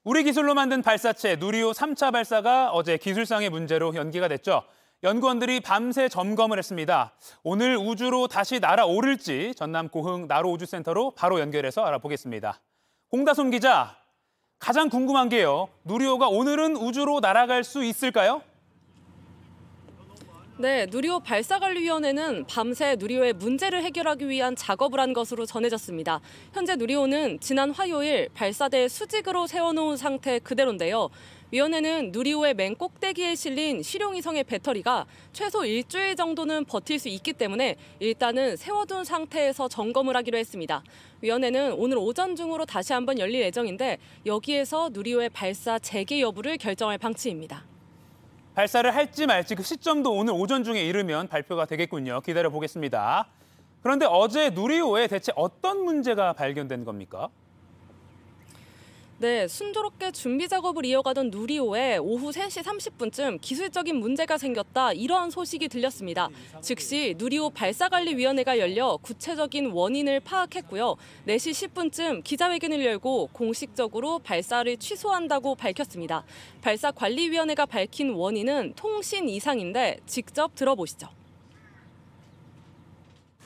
우리 기술로 만든 발사체 누리호 3차 발사가 어제 기술상의 문제로 연기가 됐죠. 연구원들이 밤새 점검을 했습니다. 오늘 우주로 다시 날아오를지 전남 고흥 나로우주센터로 바로 연결해서 알아보겠습니다. 공다솜 기자, 가장 궁금한 게요. 누리호가 오늘은 우주로 날아갈 수 있을까요? 네, 누리호 발사관리위원회는 밤새 누리호의 문제를 해결하기 위한 작업을 한 것으로 전해졌습니다. 현재 누리호는 지난 화요일 발사대에 수직으로 세워놓은 상태 그대로인데요. 위원회는 누리호의 맨 꼭대기에 실린 실용위성의 배터리가 최소 일주일 정도는 버틸 수 있기 때문에 일단은 세워둔 상태에서 점검을 하기로 했습니다. 위원회는 오늘 오전 중으로 다시 한번 열릴 예정인데 여기에서 누리호의 발사 재개 여부를 결정할 방침입니다. 발사를 할지 말지 그 시점도 오늘 오전 중에 이르면 발표가 되겠군요. 기다려보겠습니다. 그런데 어제 누리호에 대체 어떤 문제가 발견된 겁니까? 네, 순조롭게 준비 작업을 이어가던 누리호에 오후 3시 30분쯤 기술적인 문제가 생겼다 이런 소식이 들렸습니다. 즉시 누리호 발사관리위원회가 열려 구체적인 원인을 파악했고요. 4시 10분쯤 기자회견을 열고 공식적으로 발사를 취소한다고 밝혔습니다. 발사관리위원회가 밝힌 원인은 통신 이상인데 직접 들어보시죠.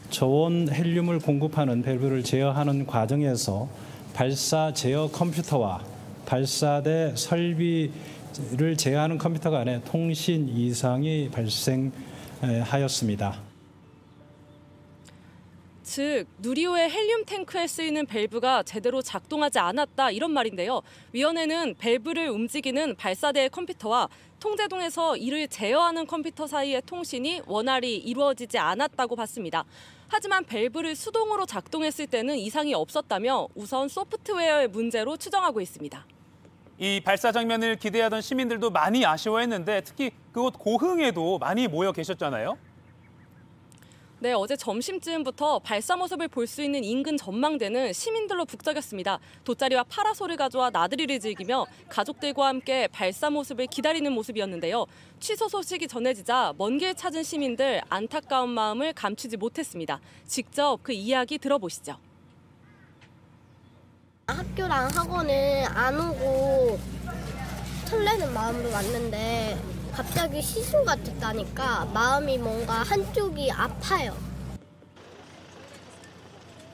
저온 헬륨을 공급하는 밸브를 제어하는 과정에서 발사 제어 컴퓨터와 발사대 설비를 제어하는 컴퓨터 간에 통신 이상이 발생하였습니다. 즉, 누리호의 헬륨 탱크에 쓰이는 밸브가 제대로 작동하지 않았다 이런 말인데요. 위원회는 밸브를 움직이는 발사대의 컴퓨터와 통제동에서 이를 제어하는 컴퓨터 사이의 통신이 원활히 이루어지지 않았다고 봤습니다. 하지만 밸브를 수동으로 작동했을 때는 이상이 없었다며 우선 소프트웨어의 문제로 추정하고 있습니다. 이 발사 장면을 기대하던 시민들도 많이 아쉬워했는데 특히 그곳 고흥에도 많이 모여 계셨잖아요. 네, 어제 점심쯤부터 발사 모습을 볼 수 있는 인근 전망대는 시민들로 북적였습니다. 돗자리와 파라솔을 가져와 나들이를 즐기며 가족들과 함께 발사 모습을 기다리는 모습이었는데요. 취소 소식이 전해지자 먼 길 찾은 시민들 안타까운 마음을 감추지 못했습니다. 직접 그 이야기 들어보시죠. 학교랑 학원을 안 오고 설레는 마음으로 왔는데 갑자기 시순 같았다니까 마음이 뭔가 한쪽이 아파요.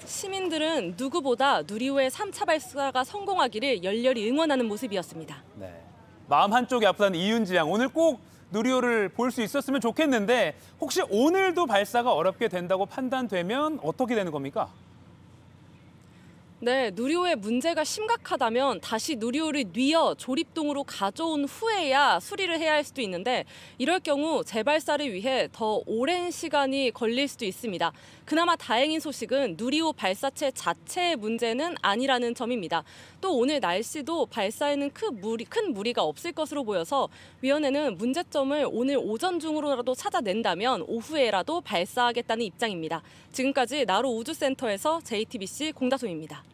시민들은 누구보다 누리호의 3차 발사가 성공하기를 열렬히 응원하는 모습이었습니다. 네, 마음 한쪽이 아프다는 이윤지 양, 오늘 꼭 누리호를 볼 수 있었으면 좋겠는데 혹시 오늘도 발사가 어렵게 된다고 판단되면 어떻게 되는 겁니까? 네, 누리호의 문제가 심각하다면 다시 누리호를 뉘어 조립동으로 가져온 후에야 수리를 해야 할 수도 있는데 이럴 경우 재발사를 위해 더 오랜 시간이 걸릴 수도 있습니다. 그나마 다행인 소식은 누리호 발사체 자체의 문제는 아니라는 점입니다. 또 오늘 날씨도 발사에는 큰 무리가 없을 것으로 보여서 위원회는 문제점을 오늘 오전 중으로라도 찾아낸다면 오후에라도 발사하겠다는 입장입니다. 지금까지 나로우주센터에서 JTBC 공다솜입니다.